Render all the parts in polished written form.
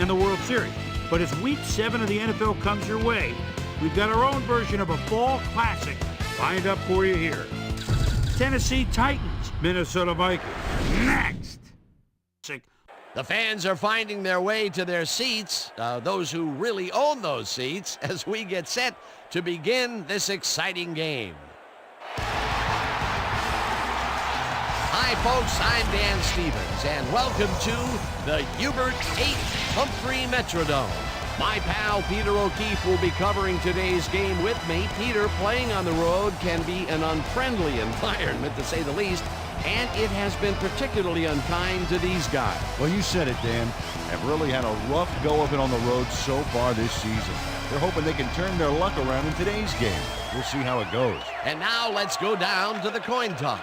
and the World Series. But as Week 7 of the NFL comes your way, we've got our own version of a fall classic lined up for you here. Tennessee Titans, Minnesota Vikings. Next. The fans are finding their way to their seats, those who really own those seats, as we get set to begin this exciting game. Hi, folks. I'm Dan Stevens, and welcome to the Hubert H. Humphrey Metrodome. My pal Peter O'Keefe will be covering today's game with me. Peter, playing on the road can be an unfriendly environment, to say the least, and it has been particularly unkind to these guys. Well, you said it, Dan. Have really had a rough go of it on the road so far this season. They're hoping they can turn their luck around in today's game. We'll see how it goes. And now let's go down to the coin toss.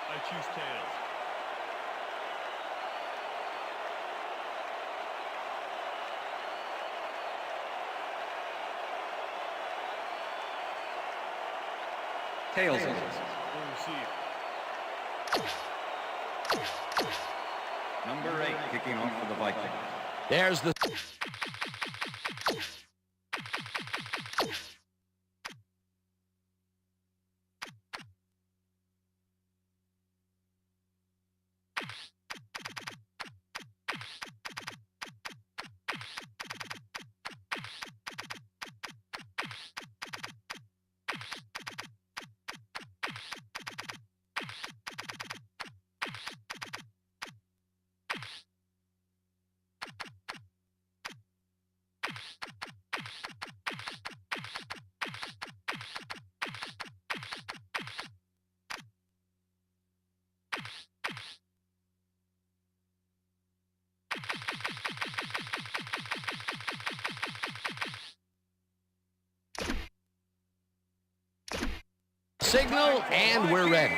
I choose tails. Tails. Number 8 kicking off for the Vikings. There's the... signal, and we're ready.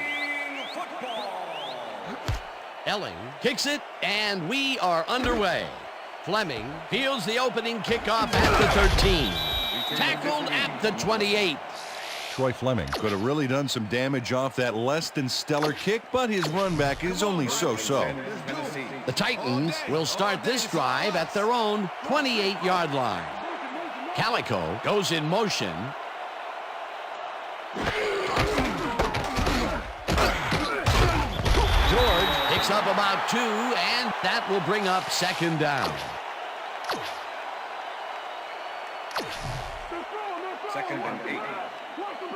Elling kicks it, and we are underway. Fleming fields the opening kickoff at the 13. Tackled at the 28. Troy Fleming could have really done some damage off that less than stellar kick, but his run back is only so-so. The Titans will start this drive at their own 28-yard line. Calico goes in motion. George picks up about 2, and that will bring up second down. Second and 8.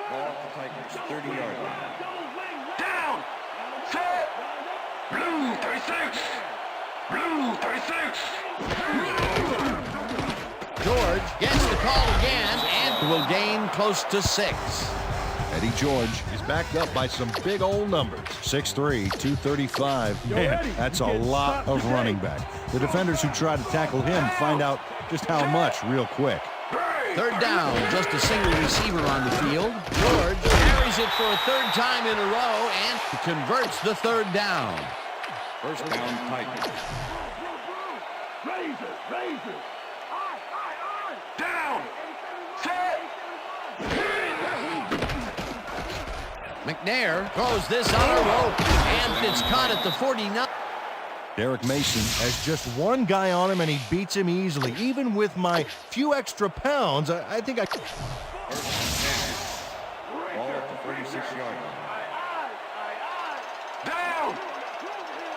Ball at the Tigers, 30-yard line. Down! Set! Blue 36! Blue 36! George gets the call again and will gain close to 6. Eddie George is backed up by some big old numbers. 6'3", 235. Man, that's a lot of running back. The defenders who try to tackle him find out just how much real quick. Third down, just a single receiver on the field. George carries it for a third time in a row and converts the third down. First down, Titans. Razor! Down! Set! McNair throws this on a rope, and it's caught at the 49. Derek Mason has just one guy on him, and he beats him easily. Even with my few extra pounds, I think I... First and 10. Ball at the 36-yard line. Down!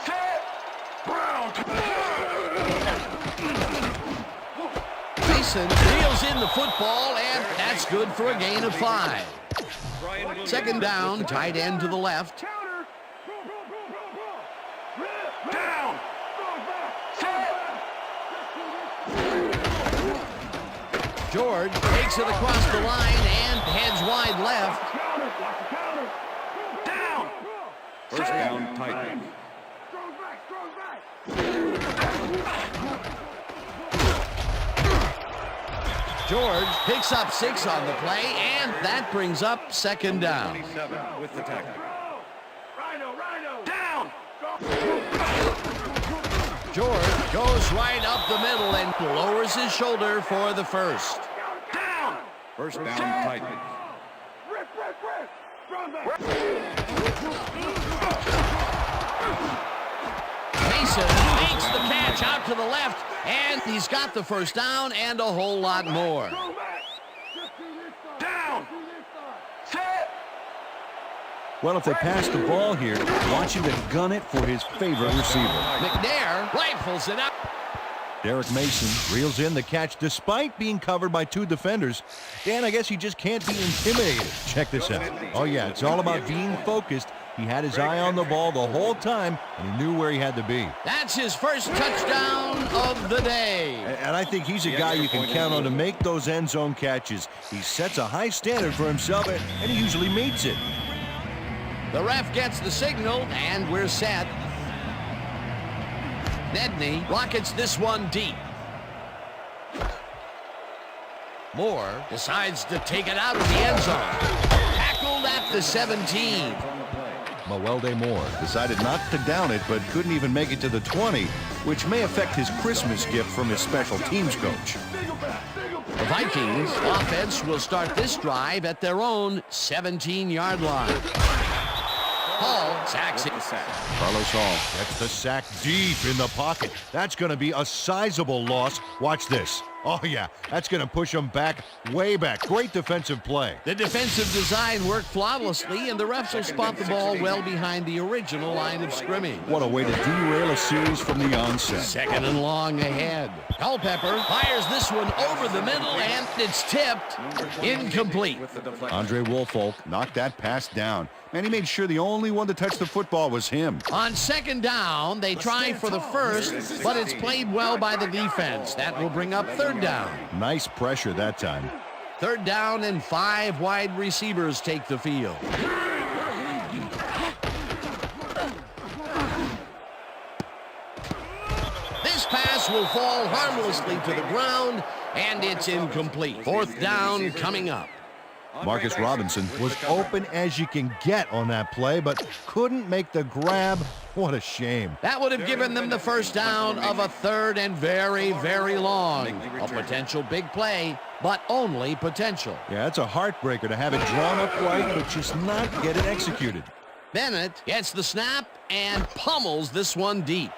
Set! Brown! Mason reels in the football, and that's good for a gain of 5. Second down, tight end to the left. Down! George takes it across the line and heads wide left. Down! First down, Titans. George picks up 6 on the play, and that brings up second down. 27 with the tackle. Down! George goes right up the middle and lowers his shoulder for the first. Down! First down, Titans. Rip. Run back. Mason makes the catch out to the left, and he's got the first down and a whole lot more. Go back. Down. Set. Well, if they pass the ball here, watch him to gun it for his favorite receiver. McNair rifles it up. Derek Mason reels in the catch despite being covered by two defenders. Dan, I guess he just can't be intimidated. Check this out. Oh, yeah, it's all about being focused. He had his eye on the ball the whole time, and he knew where he had to be. That's his first touchdown of the day. And I think he's a guy you can count on to make those end zone catches. He sets a high standard for himself, and he usually meets it. The ref gets the signal, and we're set. Nedney rockets this one deep. Moore decides to take it out of the end zone. Tackled at the 17. Mawelde Moore decided not to down it, but couldn't even make it to the 20, which may affect his Christmas gift from his special teams coach. The Vikings offense will start this drive at their own 17-yard line. Hall sacks it. Carlos Hall gets the sack deep in the pocket. That's going to be a sizable loss. Watch this. Oh, yeah, that's going to push him back, way back. Great defensive play. The defensive design worked flawlessly, and the refs will spot the ball well behind the original line of scrimmage. What a way to derail a series from the onset. Second and long ahead. Culpepper fires this one over the middle, and it's tipped. Incomplete. Andre Woolfolk knocked that pass down. Man, he made sure the only one to touch the football was him. On second down, they try for the first, but it's played well by the defense. That will bring up third down. Nice pressure that time. Third down and 5 wide receivers take the field. This pass will fall harmlessly to the ground, and it's incomplete. Fourth down coming up. Marcus Robinson was open as you can get on that play, but couldn't make the grab. What a shame. That would have given them the first down of a third and very, very long. A potential big play, but only potential. Yeah, it's a heartbreaker to have it drawn up right, but just not get it executed. Bennett gets the snap and pummels this one deep.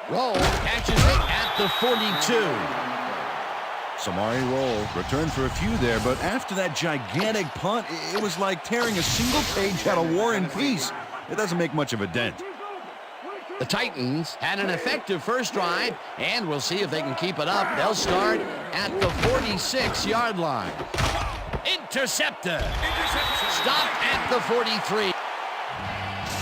Roll catches it at the 42. Samari Roll returned for a few there, but after that gigantic punt, it was like tearing a single page out of War and Peace. It doesn't make much of a dent. The Titans had an effective first drive, and we'll see if they can keep it up. They'll start at the 46-yard line. Intercepted. Stopped at the 43.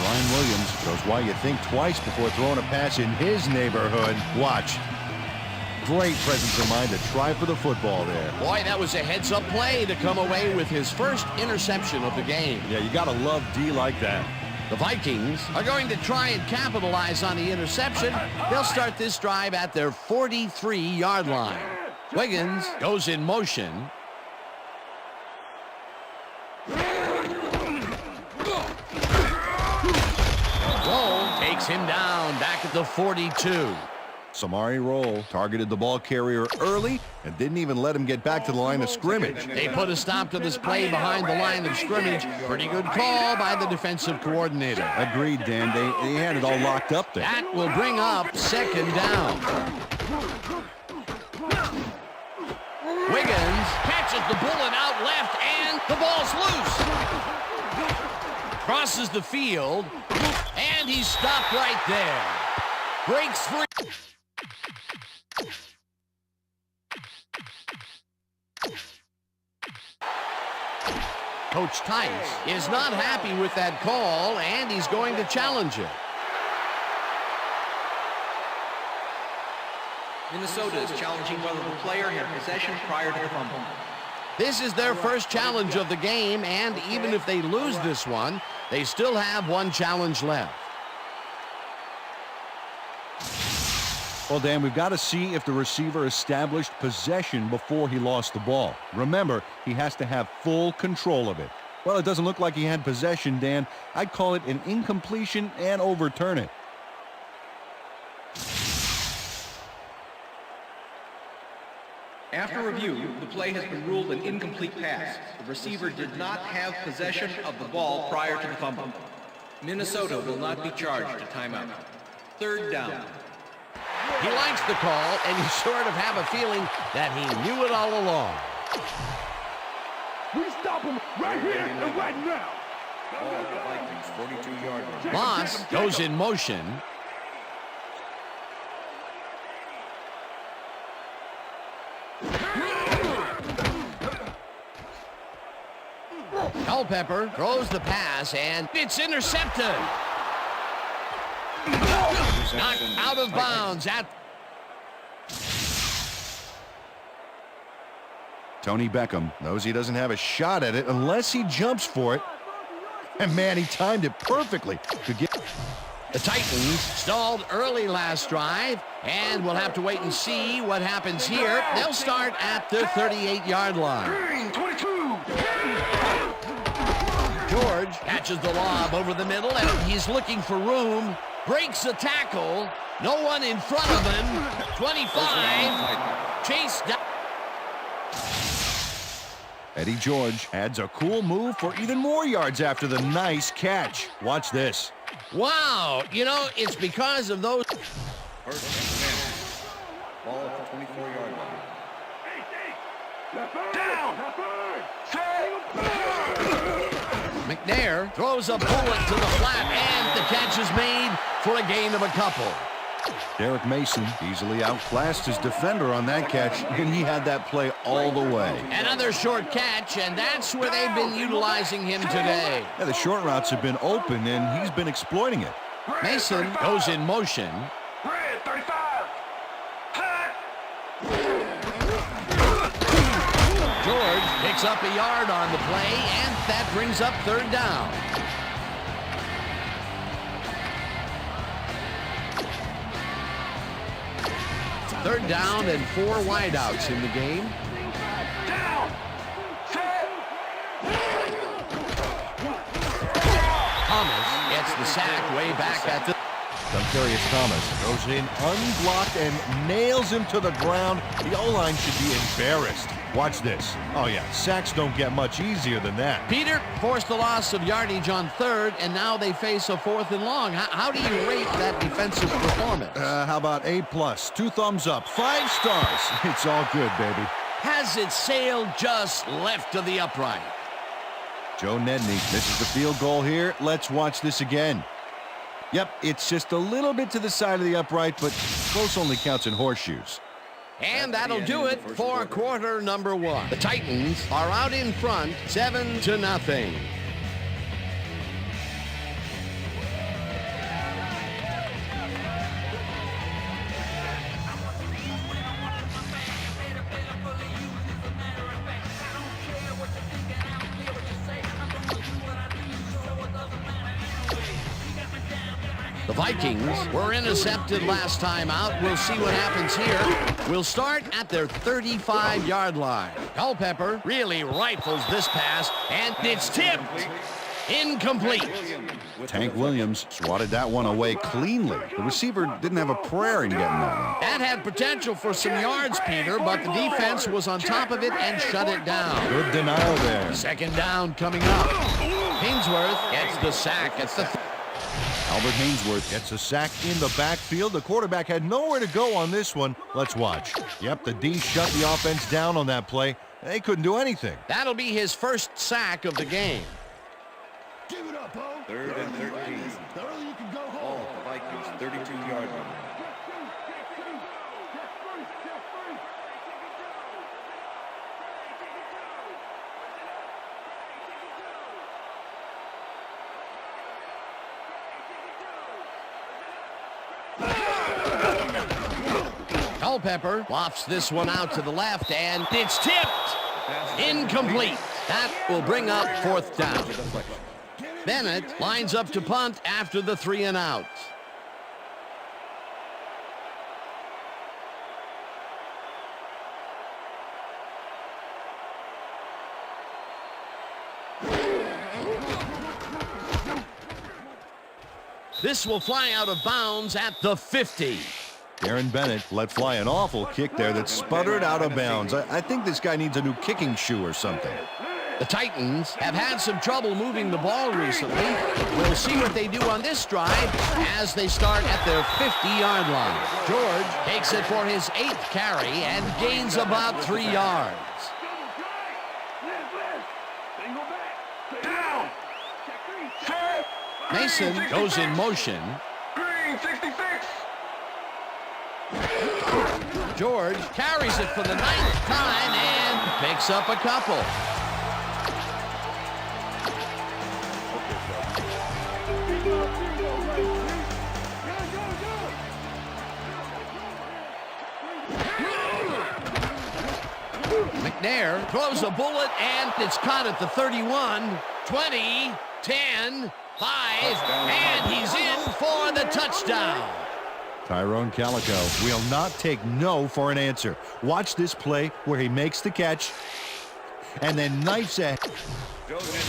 Brian Williams shows why you think twice before throwing a pass in his neighborhood. Watch. Great presence of mind to try for the football there. Boy, that was a heads-up play to come away with his first interception of the game. Yeah, you got to love D like that. The Vikings are going to try and capitalize on the interception. They'll start this drive at their 43-yard line. Wiggins goes in motion. Roll takes him down back at the 42. Samari Roll targeted the ball carrier early and didn't even let him get back to the line of scrimmage. They put a stop to this play behind the line of scrimmage. Pretty good call by the defensive coordinator. Agreed, Dan. They had it all locked up there. That will bring up second down. Wiggins catches the bullet out left, and the ball's loose. Crosses the field, and he's stopped right there. Breaks free. Coach Tice is not happy with that call, and he's going to challenge it. Minnesota is challenging whether the player had possession prior to the fumble. This is their first challenge of the game, and even if they lose this one, they still have one challenge left. Well, Dan, we've got to see if the receiver established possession before he lost the ball. Remember, he has to have full control of it. Well, it doesn't look like he had possession, Dan. I'd call it an incompletion and overturn it. After review, the play has been ruled an incomplete pass. The receiver did not have possession of the ball prior to the fumble. Minnesota will not be charged a timeout. Third down. He likes the call, and you sort of have a feeling that he knew it all along. We stop him right here and right now. Ball at the Vikings, 42-yard line. Moss goes in motion. Culpepper throws the pass, and it's intercepted. Knocked out of bounds at... Tony Beckham knows he doesn't have a shot at it unless he jumps for it. And man, he timed it perfectly to get... The Titans stalled early last drive, and we'll have to wait and see what happens here. They'll start at the 38-yard line. 22. George catches the lob over the middle, and he's looking for room. Breaks the tackle. No one in front of him. 25. Chase down. Eddie George adds a cool move for even more yards after the nice catch. Watch this. Wow. You know, it's because of those... First and 10. Ball at the 24-yard line. Down. McNair throws a bullet to the flat, and the catch is made for a gain of a couple. Derek Mason easily outclassed his defender on that catch, and he had that play all the way. Another short catch, and that's where they've been utilizing him today. Yeah, the short routes have been open, and he's been exploiting it. Mason goes in motion. Red 35. George picks up a yard on the play, and that brings up third down. Third down and 4 wideouts in the game. Thomas gets the sack way back at the... Duncarius Thomas goes in unblocked and nails him to the ground. The O-line should be embarrassed. Watch this. Oh, yeah, sacks don't get much easier than that. Peter forced the loss of yardage on third, and now they face a 4th and long. How do you rate that defensive performance? How about A+, 2 thumbs up, 5 stars. It's all good, baby. Has it sailed just left of the upright? Joe Nedney misses the field goal here. Let's watch this again. Yep, it's just a little bit to the side of the upright, but close only counts in horseshoes. And that'll do it for quarter number 1. The Titans are out in front, 7-0. The Vikings were intercepted last time out. We'll see what happens here. We'll start at their 35-yard line. Culpepper really rifles this pass, and it's tipped. Incomplete. Tank Williams swatted that one away cleanly. The receiver didn't have a prayer in getting that one. That had potential for some yards, Peter, but the defense was on top of it and shut it down. Good denial there. Second down coming up. Hainsworth gets the sack at the... Albert Hainsworth gets a sack in the backfield. The quarterback had nowhere to go on this one. Let's watch. Yep, the D shut the offense down on that play. They couldn't do anything. That'll be his first sack of the game. Give it up, Bo. 3rd and 13. The earlier you can go home. Ball at the Vikings, 32-yard line. Culpepper lofts this one out to the left, and it's tipped. Incomplete. That will bring up 4th down. Bennett lines up to punt after the 3 and out. This will fly out of bounds at the 50. Aaron Bennett let fly an awful kick there that sputtered out of bounds. I think this guy needs a new kicking shoe or something. The Titans have had some trouble moving the ball recently. We'll see what they do on this drive as they start at their 50-yard line. George takes it for his 8th carry and gains about 3 yards. Mason goes in motion. Green 66. George carries it for the 9th time and picks up a couple. McNair throws a bullet, and it's caught at the 31, 20, 10, 5, and he's in for the touchdown. Tyrone Calico will not take no for an answer. Watch this play where he makes the catch and then knifes ahead. Joe Henry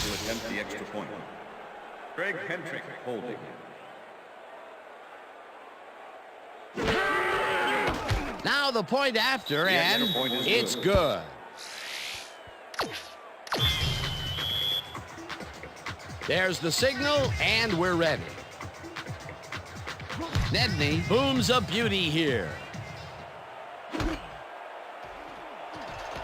to attempt the extra point. Greg Hendrick holding. Now the point after, and extra point is it's good. good. There's the signal, and we're ready. Nedney booms a beauty here.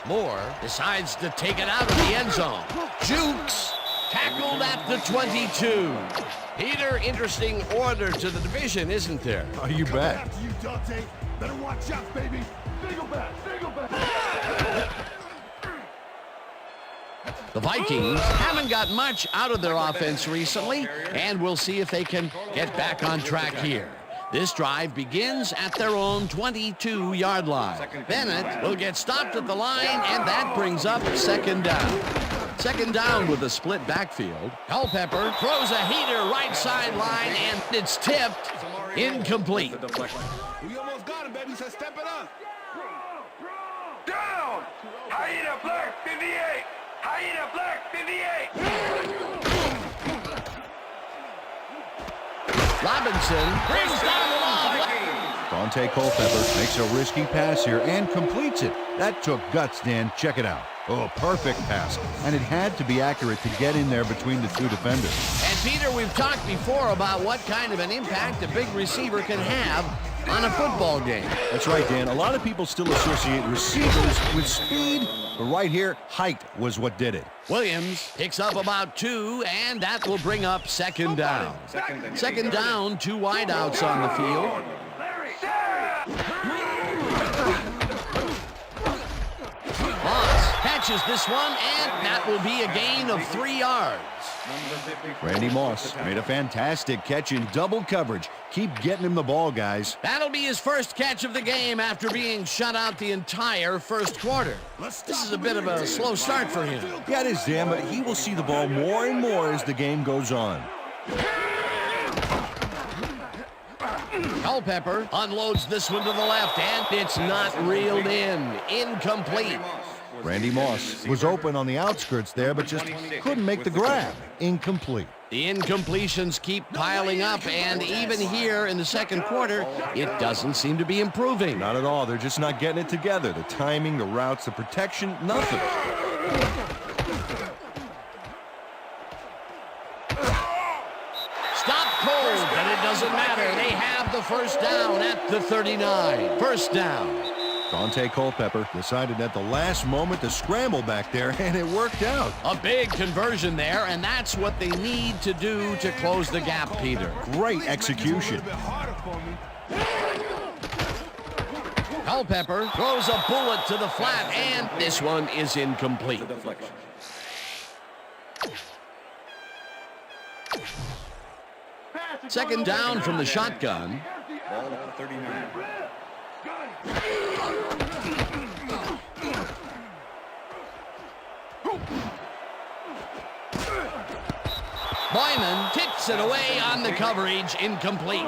Moore decides to take it out of the end zone. Jukes tackled at the 22. Peter, interesting order to the division, isn't there? Oh, you bet. After you, Dante. Better watch out, baby. Single back, single back. The Vikings haven't got much out of their offense recently, and we'll see if they can get back on track here. This drive begins at their own 22-yard line. Bennett will get stopped at the line, and that brings up 2nd down. 2nd down with a split backfield. Culpepper throws a heater right sideline, and it's tipped incomplete. We almost got him, baby. So step it up. Down! Hyena Black 58! Hyena Black 58! Robinson brings down the lob. Dante Culpepper makes a risky pass here and completes it. That took guts, Dan. Check it out. Oh, perfect pass. And it had to be accurate to get in there between the two defenders. And Peter, we've talked before about what kind of an impact a big receiver can have on a football game. That's right, Dan. A lot of people still associate receivers with speed, but right here, height was what did it. Williams picks up about 2, and that will bring up 2nd down. 2nd down, 2 wideouts on the field. Moss catches this one, and that will be a gain of 3 yards. Randy Moss made a fantastic catch in double coverage. Keep getting him the ball, guys. That'll be his first catch of the game after being shut out the entire first quarter. This is a bit of a slow start for him. Yeah, it is, Dan, but he will see the ball more and more as the game goes on. Culpepper unloads this one to the left, and it's not reeled in. Incomplete. Randy Moss was open on the outskirts there, but just couldn't make the grab. Incomplete. The incompletions keep piling up, and even here in the second quarter, it doesn't seem to be improving. Not at all. They're just not getting it together. The timing, the routes, the protection, nothing. Stop cold, but it doesn't matter. They have the first down at the 39. First down. Dante Culpepper decided at the last moment to scramble back there, and it worked out. A big conversion there, and that's what they need to do to close the gap, Peter. Great execution. Culpepper throws a bullet to the flat, and this one is incomplete. Second down from the shotgun. Ball at the 39. Boyman tips it away on the coverage, incomplete.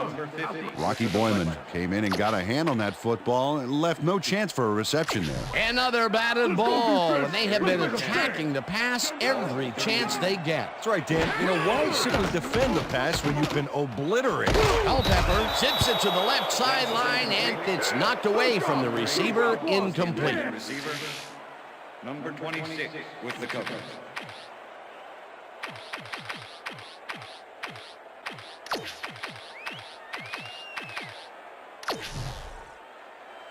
Rocky Boyman came in and got a hand on that football and left no chance for a reception there. Another batted ball, and they have been attacking the pass every chance they get. That's right, Dan. You know, why simply defend the pass when you can obliterate it? Culpepper tips it to the left sideline, and it's knocked away from the receiver, incomplete. Receiver, number 26 with the cover.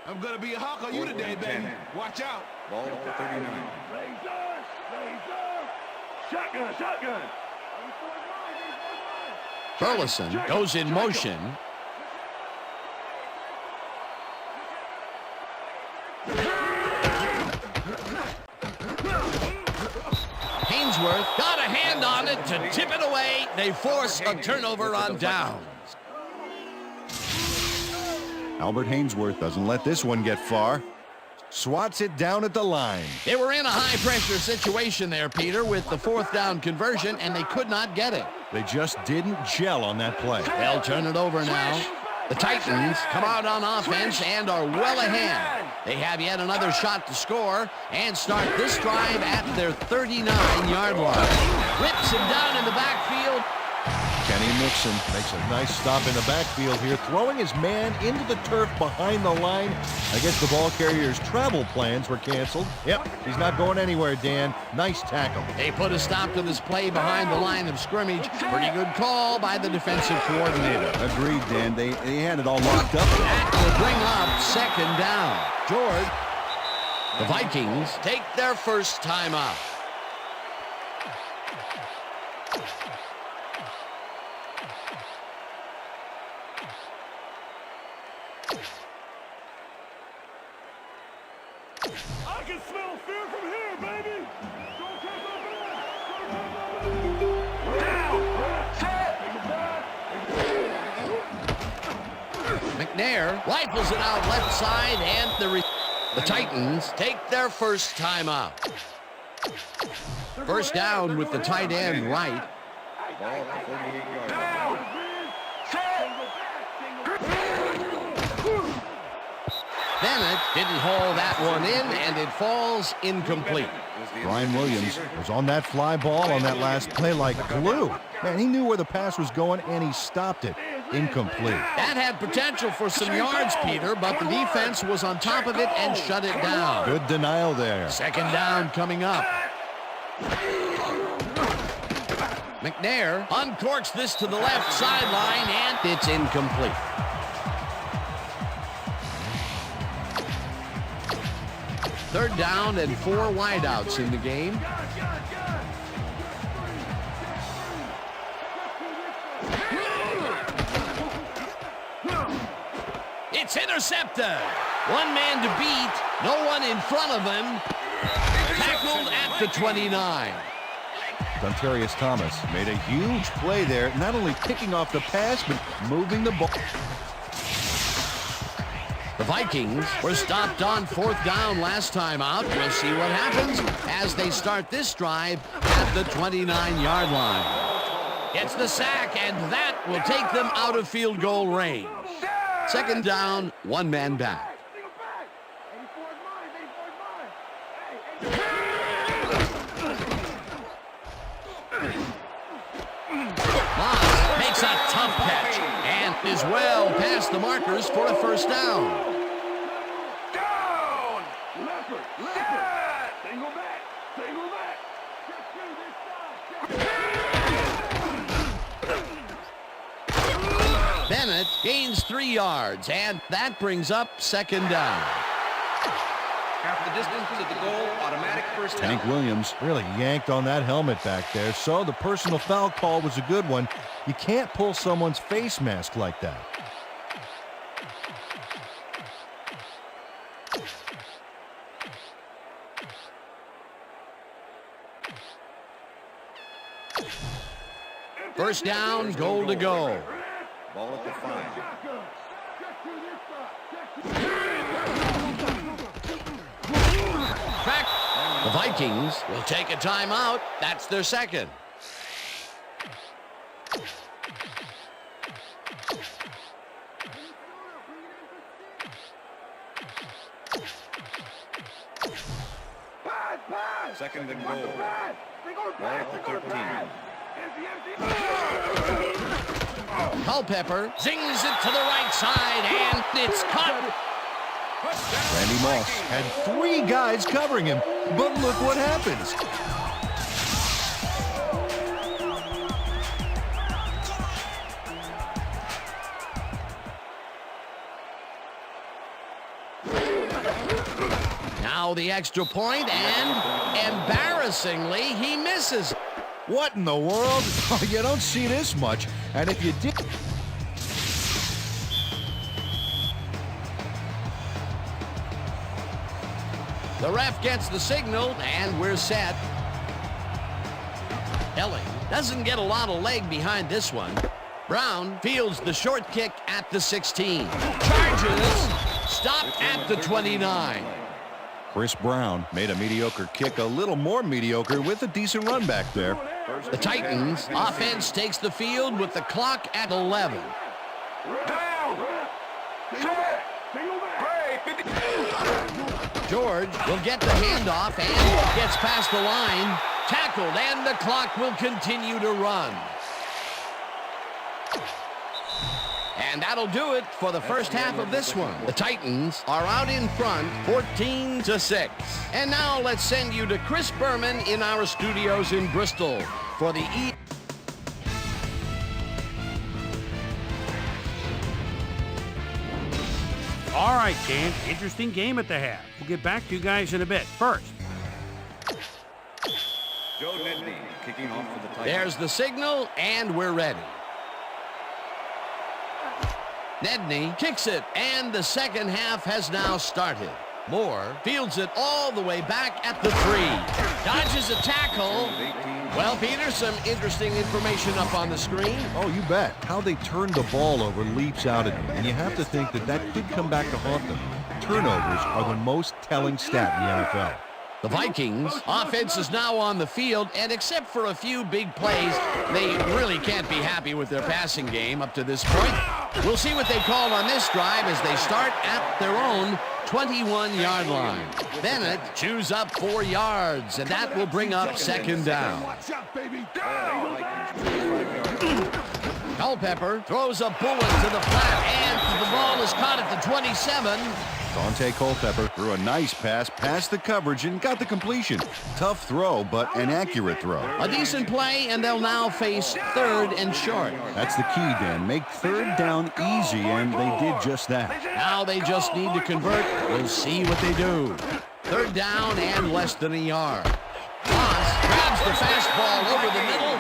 I'm gonna be a hawk on you today, baby. Watch out. Ball for 39. Shotgun, shotgun. Burleson goes in motion. Hainsworth got a hand on it to tip it away. They force a turnover on downs. Albert Hainsworth doesn't let this one get far. Swats it down at the line. They were in a high-pressure situation there, Peter, with the fourth down conversion, and they could not get it. They just didn't gel on that play. They'll turn it over now. The Titans come out on offense and are well ahead. They have yet another shot to score and start this drive at their 39-yard line. Whips him down in the backfield. Kenny Mixon makes a nice stop in the backfield here, throwing his man into the turf behind the line. I guess the ball carrier's travel plans were canceled. Yep, he's not going anywhere, Dan. Nice tackle. They put a stop to this play behind the line of scrimmage. Pretty good call by the defensive coordinator. Agreed, Dan. They had it all locked up. That will bring up second down. George, the Vikings take their first timeout. I can smell fear from here, baby. Don't take McNair rifles it out left side, and the Titans take their first timeout. First down with the tight end right. Ball for 38 yards. Bennett didn't haul that one in, and it falls incomplete. Brian Williams was on that fly ball on that last play like glue. Man, he knew where the pass was going, and he stopped it. Incomplete. That had potential for some yards, Peter, but the defense was on top of it and shut it down. Good denial there. Second down coming up. McNair uncorks this to the left sideline, and it's incomplete. Third down and 4 wideouts in the game. It's intercepted. One man to beat. No one in front of him. Tackled at the 29. Dontarius Thomas made a huge play there, not only picking off the pass, but moving the ball. The Vikings were stopped on fourth down last time out. We'll see what happens as they start this drive at the 29-yard line. Gets the sack, and that will take them out of field goal range. Second down, one man back. Moss makes a tough catch and is well past the markers for a first down. Down! Leopard, single back, single back. Bennett gains 3 yards, and that brings up second down. Half the distance to the goal, automatic first down. Tank Williams really yanked on that helmet back there, so the personal foul call was a good one. You can't pull someone's face mask like that. First down, goal to go. Ball at the 5. Back. The Vikings will take a timeout. That's their second. Second and goal. Ball at the 13. Culpepper zings it to the right side, and it's caught. Randy Moss had 3 guys covering him, but look what happens. Now the extra point, and embarrassingly, he misses. What in the world? You don't see this much. And if you did... The ref gets the signal, and we're set. Elling doesn't get a lot of leg behind this one. Brown fields the short kick at the 16. Charges, stopped at the 29. Chris Brown made a mediocre kick a little more mediocre with a decent run back there. The Titans offense takes the field with the clock at 11. Down! Set! Break! George will get the handoff and gets past the line. Tackled, and the clock will continue to run. And that'll do it for the first half of this one. The Titans are out in front, 14-6. And now let's send you to Chris Berman in our studios in Bristol for the All right, Dan, interesting game at the half. We'll get back to you guys in a bit. First, Joe Nedney kicking off for the Titans. There's the signal, and we're ready. Nedney kicks it, and the second half has now started. Moore fields it all the way back at the 3. Dodges a tackle. Well, Peter, some interesting information up on the screen. Oh, you bet. How they turned the ball over leaps out at you, and you have to think that that could come back to haunt them. Turnovers are the most telling stat in the NFL. The Vikings offense is now on the field, and except for a few big plays, they really can't be happy with their passing game up to this point. We'll see what they call on this drive as they start at their own 21-yard line. Bennett chews up 4 yards, and that will bring up second down. Watch out, baby. Culpepper throws a bullet to the flat, and the ball is caught at the 27. Dante Culpepper threw a nice pass past the coverage and got the completion. Tough throw, but an accurate throw. A decent play, and they'll now face 3rd and short. That's the key, Dan. Make 3rd down easy, and they did just that. Now they just need to convert. We'll see what they do. 3rd down and less than a yard. Moss grabs the fastball over the middle.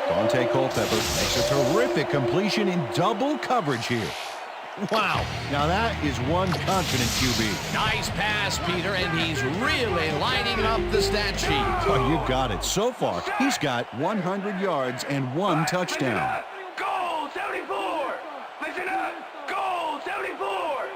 Dante Culpepper makes a terrific completion in double coverage here. Wow. Now that is one confident QB. Nice pass, Peter, and he's really lining up the stat sheet. Oh, you got it. So far, he's got 100 yards and 1 touchdown. Goal 74! Listen up! Goal 74!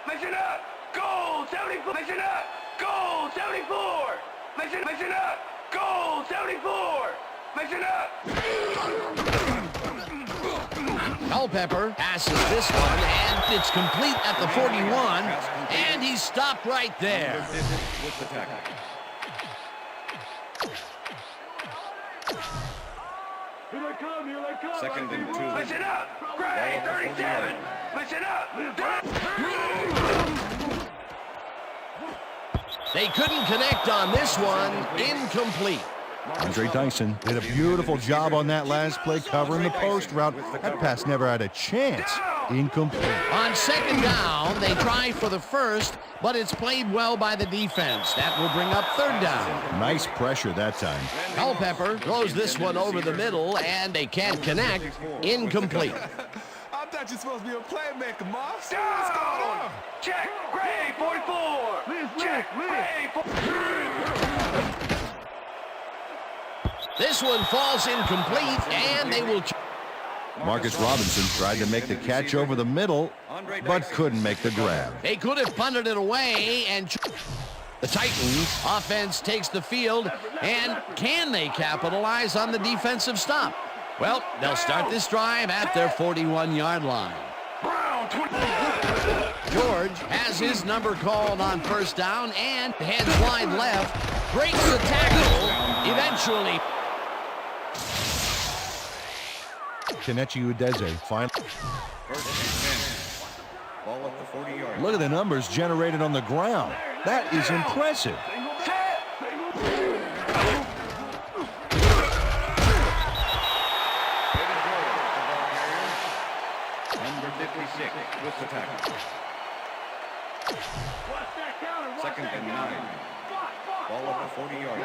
Listen up! Goal 74! Listen up! Goal 74! Listen up! Goal 74! Listen up! Culpepper passes this one, and it's complete at the 41, and he's stopped right there. With the tackle. Here they come, here they come. Second and 2. Listen up! Gray 37! Listen up! They couldn't connect on this one. Incomplete. Andre Dyson did a beautiful job on that last play covering the post route. That pass never had a chance. Incomplete. On 2nd down, they try for the first, but it's played well by the defense. That will bring up 3rd down. Nice pressure that time. Culpepper throws this one over the middle, and they can't connect. Incomplete. I thought you were supposed to be a playmaker, Moss. Down! Check! Gray 44! Check! Gray 44! This one falls incomplete, and they will... Marcus Robinson tried to make the catch over the middle, but couldn't make the grab. They could have punted it away, and... The Titans offense takes the field, and can they capitalize on the defensive stop? Well, they'll start this drive at their 41-yard line. Brown 20. George has his number called on first down and heads wide left. Breaks the tackle. Eventually. Kenechi Udeze finally. First and 10. Ball at the 40-yard. Look at the numbers generated on the ground. That is impressive. Number 56 with the tackle. Second and 9. Ball at the 40-yard.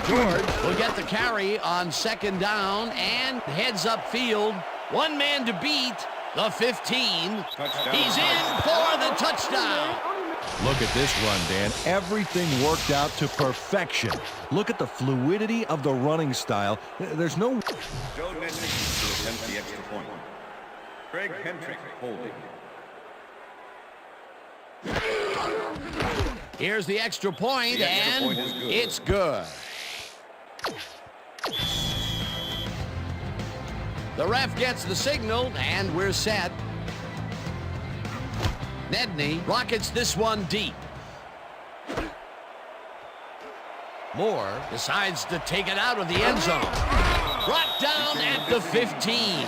George will get the carry on second down and heads upfield. One man to beat, the 15. Touchdown. He's in for the touchdown. Look at this run, Dan. Everything worked out to perfection. Look at the fluidity of the running style. There's no... Joe Nedney to attempt the extra point. Craig Hentrick holding. Here's the extra point, The extra and point is good. it's good. The ref gets the signal, and we're set. Nedney rockets this one deep. Moore decides to take it out of the end zone. Brought down at the 15.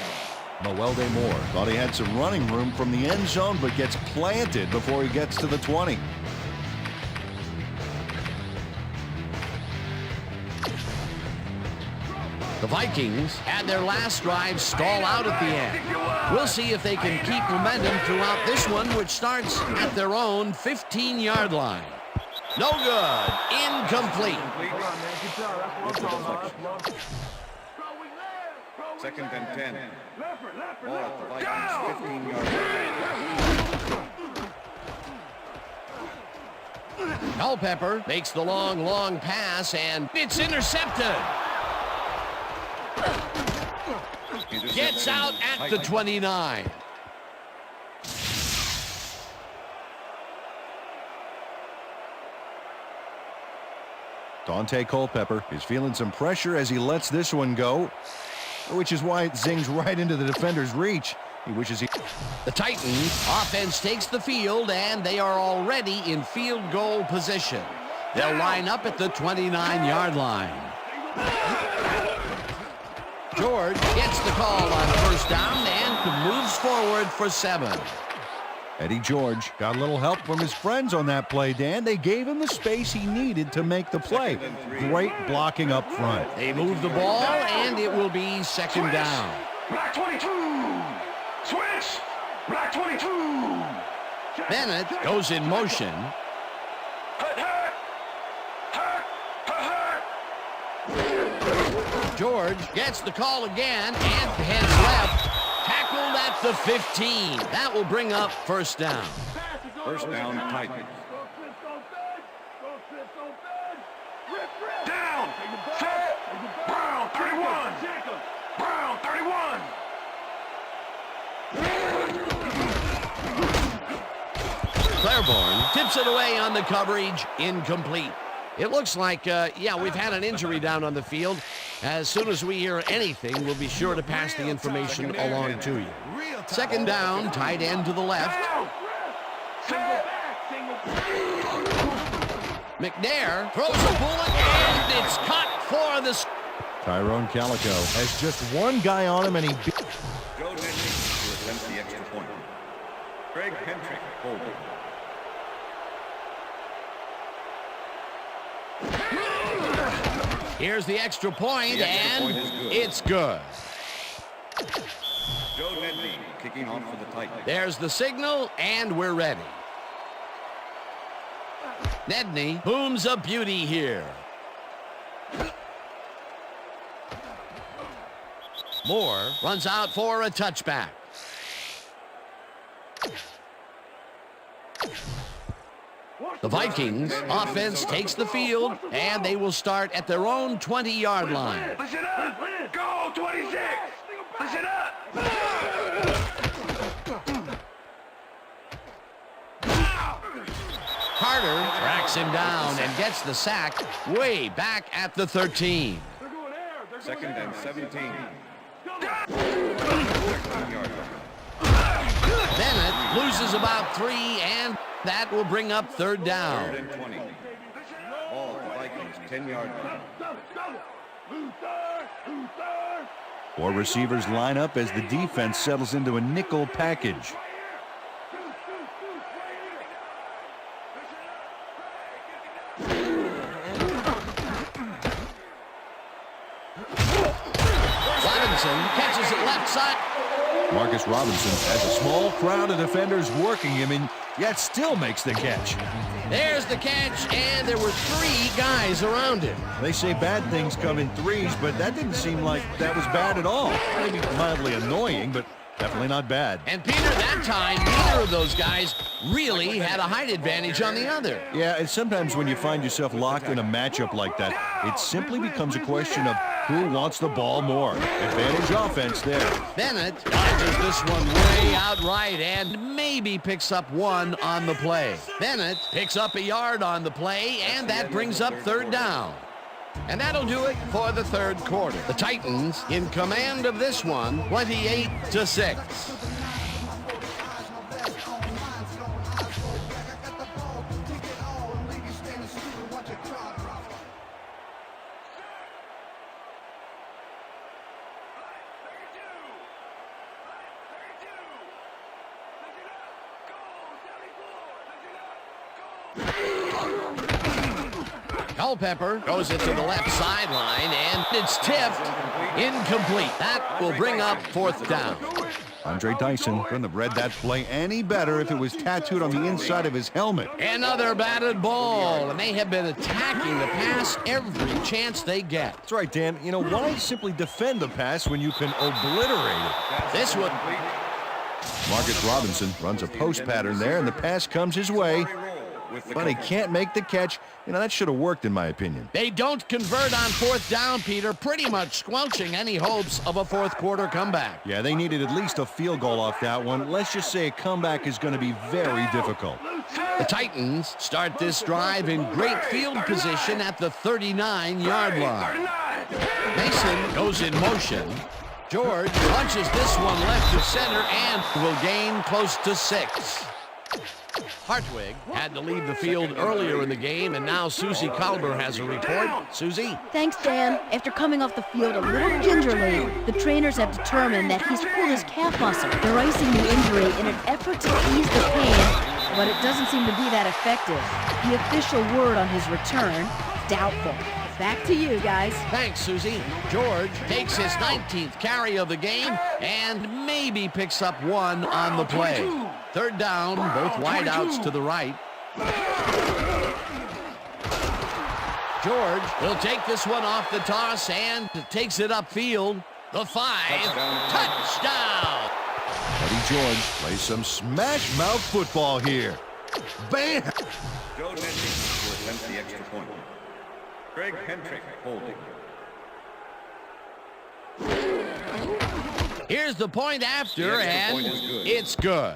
Moelde Moore thought he had some running room from the end zone, but gets planted before he gets to the 20. The Vikings had their last drive stall out at the end. We'll see if they can keep momentum throughout this one, which starts at their own 15-yard line. No good. Incomplete. With the deflection. Second and 10. Ball at the Vikings 15-yard line. Culpepper makes the long pass, and it's intercepted. Gets out at the 29. Dante Culpepper is feeling some pressure as he lets this one go, which is why it zings right into the defender's reach. He wishes he... The Titans offense takes the field, and they are already in field goal position. They'll line up at the 29-yard line. George gets the call on first down and moves forward for 7. Eddie George got a little help from his friends on that play, Dan. They gave him the space he needed to make the play. Great blocking up front. They move the ball, and it will be second down. Black 22. Switch. Black 22. Bennett goes in motion. George gets the call again and heads left. Tackled at the 15. That will bring up first down. First down, Titans. Down. Set. Brown 31. Brown 31. Claiborne tips it away on the coverage. Incomplete. It looks like, we've had an injury down on the field. As soon as we hear anything, we'll be sure to pass the information along to you. Second down, tight end to the left. McNair throws a bullet, and it's caught for the... Tyrone Calico has just one guy on him, and he... Joe Nedney to attempt the extra point. Craig Hentrick holding. Here's the extra point, The extra and point is good. it's good. Joe Nedney kicking off for the Titans. There's the signal, and we're ready. Nedney booms a beauty here. Moore runs out for a touchback. The Vikings offense takes the field, and they will start at their own 20-yard line. Listen up. Go 26. Listen up. Carter tracks him down and gets the sack way back at the 13. Second and 17. 1-yard line. Bennett loses about 3, and that will bring up third down. 3rd and 20. Ball at the Vikings 10-yard line. Four receivers line up as the defense settles into a nickel package. Robinson catches it left side. Marcus Robinson has a small crowd of defenders working him and yet still makes the catch. There's the catch, and there were 3 guys around him. They say bad things come in threes, but that didn't seem like that was bad at all. Maybe mildly annoying, but definitely not bad. And Peter, that time, neither of those guys really had a height advantage on the other. Yeah, and sometimes when you find yourself locked in a matchup like that, it simply becomes a question of who wants the ball more. Advantage offense there. Bennett dodges this one way out right and maybe picks up 1 on the play. Bennett picks up a yard on the play, and that brings up third down. And that'll do it for the third quarter. The Titans in command of this one, 28-6. Culpepper goes it to the left sideline, and it's tipped. Incomplete. That will bring up fourth down. Andre Dyson couldn't have read that play any better if it was tattooed on the inside of his helmet. Another batted ball, and they have been attacking the pass every chance they get. That's right, Dan. You know, why simply defend the pass when you can obliterate it? This one. Marcus Robinson runs a post pattern there, and the pass comes his way. But he can't make the catch. You know, that should have worked in my opinion. They don't convert on fourth down, Peter, pretty much squelching any hopes of a fourth quarter comeback. Yeah, they needed at least a field goal off that one. Let's just say a comeback is going to be very difficult. The Titans start this drive in great field position at the 39-yard line. Mason goes in motion. George punches this one left to center and will gain close to 6. Hartwig had to leave the field earlier in the game, and now Susie Kalber has a report. Susie? Thanks, Dan. After coming off the field a little gingerly, the trainers have determined that he's pulled his calf muscle. They're icing the injury in an effort to ease the pain, but it doesn't seem to be that effective. The official word on his return, doubtful. Back to you, guys. Thanks, Susie. George takes his 19th carry of the game and maybe picks up 1 on the play. Third down, both wideouts to the right. George will take this one off the toss and takes it upfield. The 5, touchdown! Buddy George plays some smash mouth football here. Bam! Joe Nessie will attempt the extra point. Greg Hentrick holding. Here's the point after, The extra and point is good. it's good.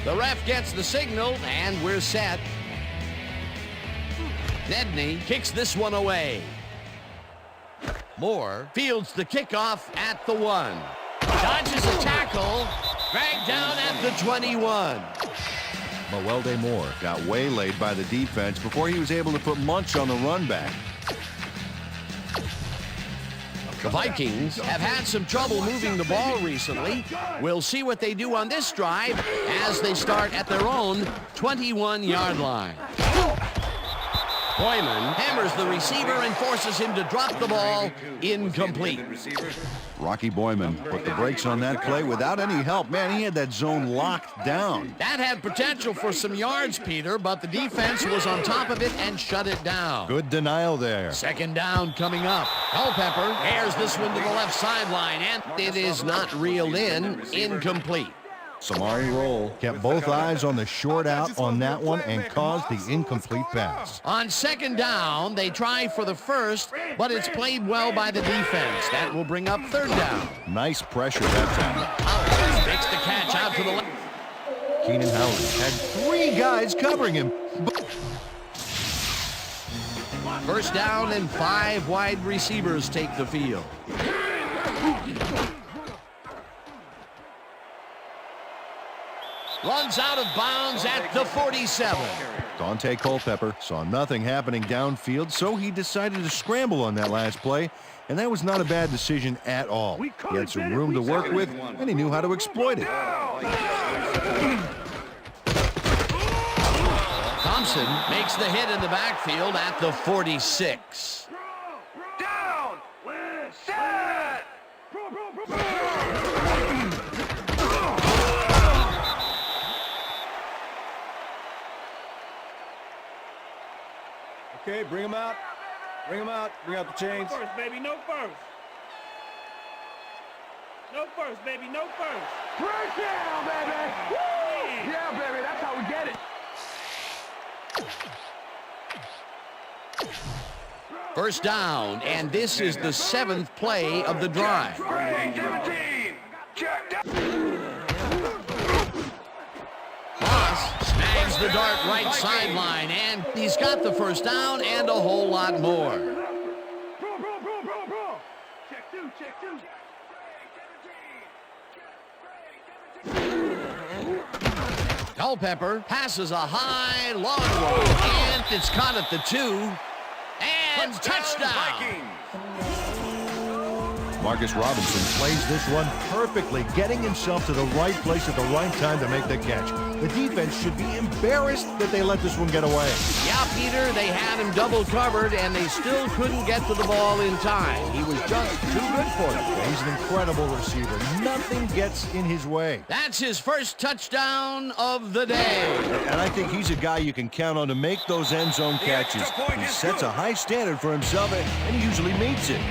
The ref gets the signal, and we're set. Nedney kicks this one away. Moore fields the kickoff at the 1. Dodges a tackle, dragged down at the 21. Mawelde Moore got waylaid by the defense before he was able to put Munch on the run back. The Vikings have had some trouble moving the ball recently. We'll see what they do on this drive as they start at their own 21-yard line. Boyman hammers the receiver and forces him to drop the ball. Incomplete. Rocky Boyman put the brakes on that play without any help. Man, he had that zone locked down. That had potential for some yards, Peter, but the defense was on top of it and shut it down. Good denial there. Second down coming up. Culpepper airs this one to the left sideline, and it is not reeled in. Incomplete. Samari Roll kept both eyes on the short out on that one and caused the incomplete pass. On second down, they try for the first, but it's played well by the defense. That will bring up third down. Nice pressure that time. Howard makes the catch out to the left. Keenan Howard had 3 guys covering him. First down and 5 wide receivers take the field. Runs out of bounds at the 47. Dante Culpepper saw nothing happening downfield, so he decided to scramble on that last play, and that was not a bad decision at all. He had some room to work with, and he knew how to exploit it. Thompson makes the hit in the backfield at the 46. Down! Set! Okay, bring him out. Bring him out. Bring out the chains. No first, baby, no first. No first, baby, no first. Break down, baby! Woo! Yeah, baby, that's how we get it. First down, and this is the 7th play of the drive. 17! Check down! Moss snags the dart right sideline, and he's got the first down and a whole lot more. Bro. Check two, check two. Culpepper passes a high, long one, and it's caught at the 2. And touchdown! Marcus Robinson plays this one perfectly, getting himself to the right place at the right time to make the catch. The defense should be embarrassed that they let this one get away. Yeah, Peter, they had him double covered, and they still couldn't get to the ball in time. He was just too good for them. He's an incredible receiver. Nothing gets in his way. That's his first touchdown of the day. And I think he's a guy you can count on to make those end zone catches. He sets a high standard for himself, and he usually meets it.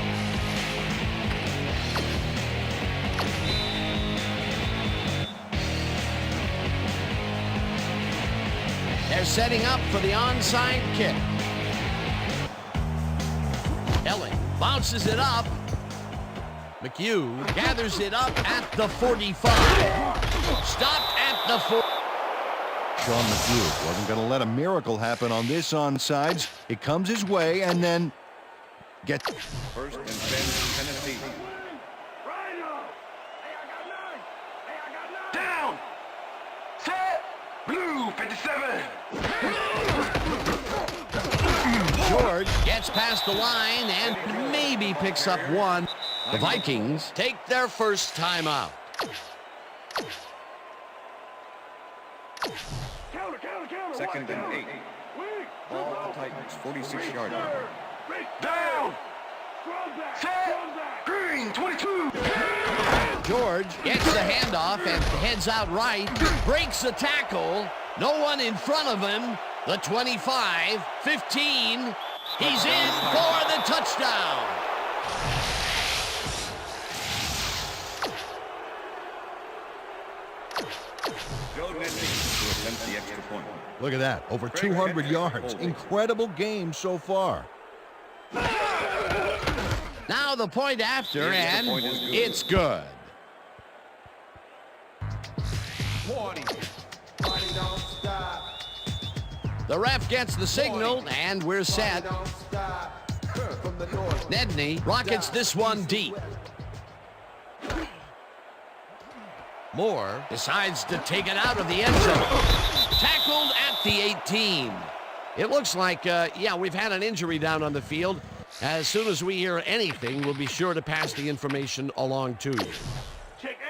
They're setting up for the onside kick. Elling bounces it up. McHugh gathers it up at the 45. Stopped at the 4. Sean McHugh wasn't going to let a miracle happen on this onsides. It comes his way, and then get First and 10, Tennessee. Down! Set! Blue 57! George gets past the line and maybe picks up one. The Vikings take their first timeout. Counter! Second and 8. Ball at the Titans, 46-yard line. Down! Set! Green 22! George gets the handoff and heads out right. Breaks the tackle. No one in front of him. The 25, 15. He's in for the touchdown. Joe Nessie to attempt the extra point. look at that, over 200 yards. Incredible game so far. Now the point after, and it's good. 40. Don't stop. The ref gets the signal, and we're set. Don't stop. From the north. Nedney rockets this one deep. Moore decides to take it out of the end zone. Tackled at the 18. It looks like, yeah, we've had an injury down on the field. As soon as we hear anything, we'll be sure to pass the information along to you.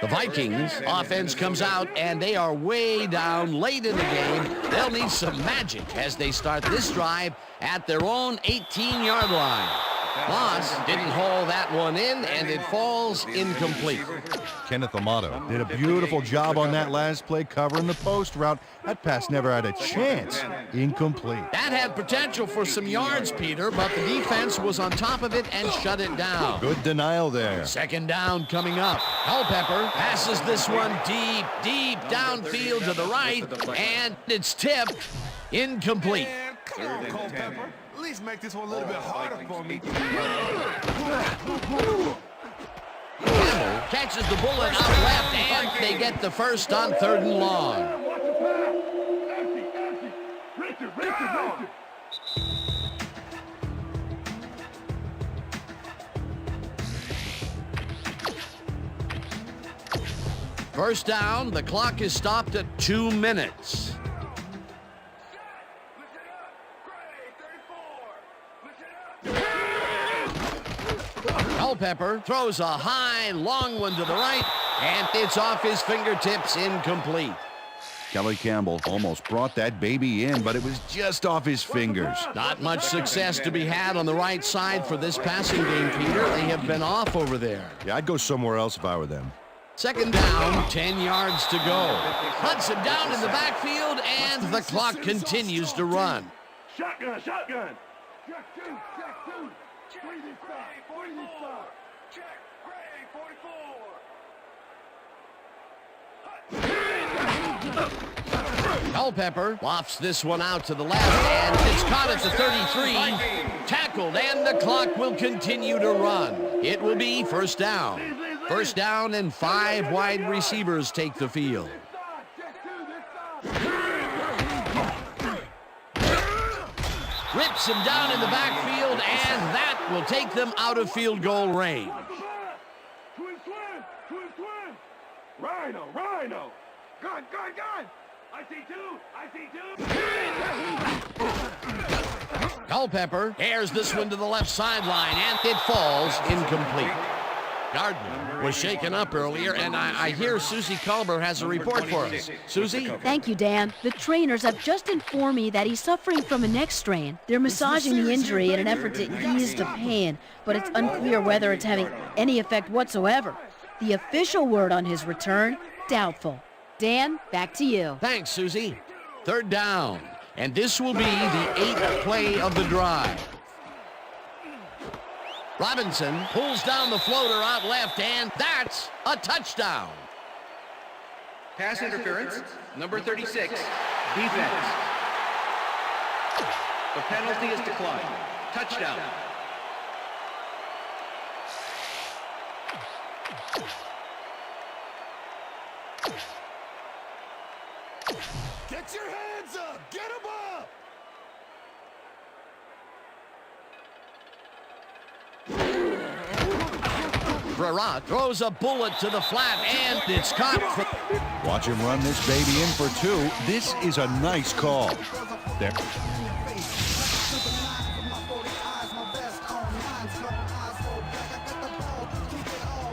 The Vikings offense comes out, and they are way down late in the game. They'll need some magic as they start this drive at their own 18-yard line. Moss didn't haul that one in, and it falls incomplete. Kenneth Amato did a beautiful job on that last play covering the post route. That pass never had a chance. Incomplete. That had potential for some yards, Peter, but the defense was on top of it and shut it down. Good denial there. Second down coming up. Culpepper passes this one deep downfield to the right, and it's tipped. Incomplete. Come on, Culpepper. At least make this one a little bit harder for me. Campbell catches the bullet out left, and they get the first on 3rd and long. First down, the clock is stopped at 2 minutes. Culpepper throws a high, long one to the right, and it's off his fingertips, incomplete. Kelly Campbell almost brought that baby in, but it was just off his fingers. Not much success to be had on the right side for this passing game, Peter. They have been off over there. Yeah, I'd go somewhere else if I were them. Second down, 10 yards to go. Hudson down in the backfield, and the clock continues to run. Shotgun, shotgun. Check two, check two. Breathing stop, breathing stop. Check, Gray, 44. Culpepper lofts this one out to the left, and it's caught at the 33. Tackled, and the clock will continue to run. It will be first down. First down, and 5 wide receivers take the field. Rips him down in the backfield, and that will take them out of field goal range. Twin swim, twin swim. Rhino, rhino. Gun, gun, gun. I see two. Culpepper airs this one to the left sideline, and it falls incomplete. Gardner was shaken up earlier, and I hear Susie Culber has a report for us. Susie? Thank you, Dan. The trainers have just informed me that he's suffering from a neck strain. They're massaging the injury in an effort to ease the pain, but it's unclear whether it's having any effect whatsoever. The official word on his return, doubtful. Dan, back to you. Thanks, Susie. Third down, and this will be the 8th play of the drive. Robinson pulls down the floater out left, and that's a touchdown. Pass interference, number 36, defense. The penalty is declined. Touchdown. Get your hands up. Get them up. Brerat throws a bullet to the flat, and it's caught. Watch him run this baby in for 2. This is a nice call. There.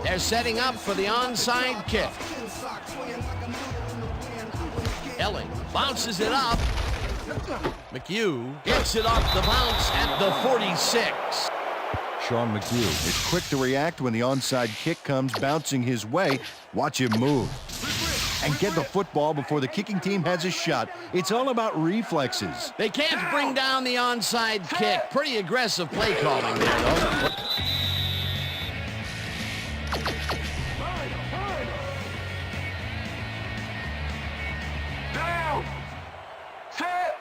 They're setting up for the onside kick. Elling bounces it up. McHugh gets it off the bounce at the 46. Sean McHugh is quick to react when the onside kick comes bouncing his way. Watch him move and get the football before the kicking team has a shot. It's all about reflexes. They can't bring down the onside kick. Pretty aggressive play calling there, though. Down. Set.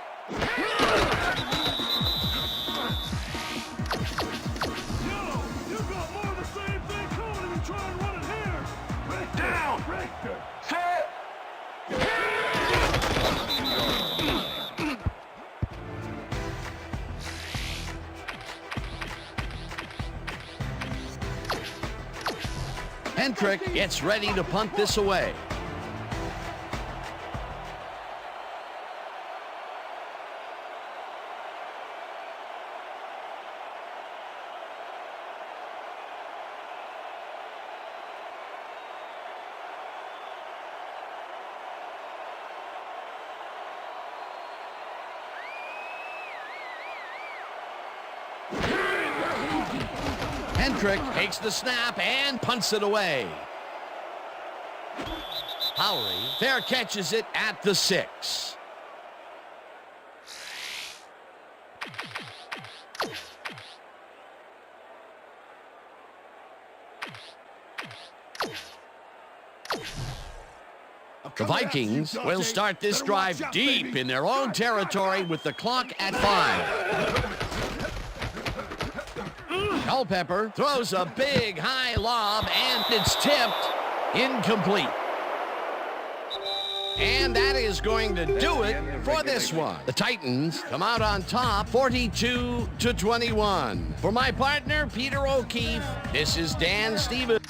Down. Set. Hendrick gets ready to punt this away. Hendrick takes the snap and punts it away. Howry fair catches it at the 6. The Vikings will start this drive deep in their own territory with the clock at 5. Culpepper throws a big high lob, and it's tipped incomplete. And that is going to do it for this one. The Titans come out on top 42-21. For my partner, Peter O'Keefe, this is Dan Stevens.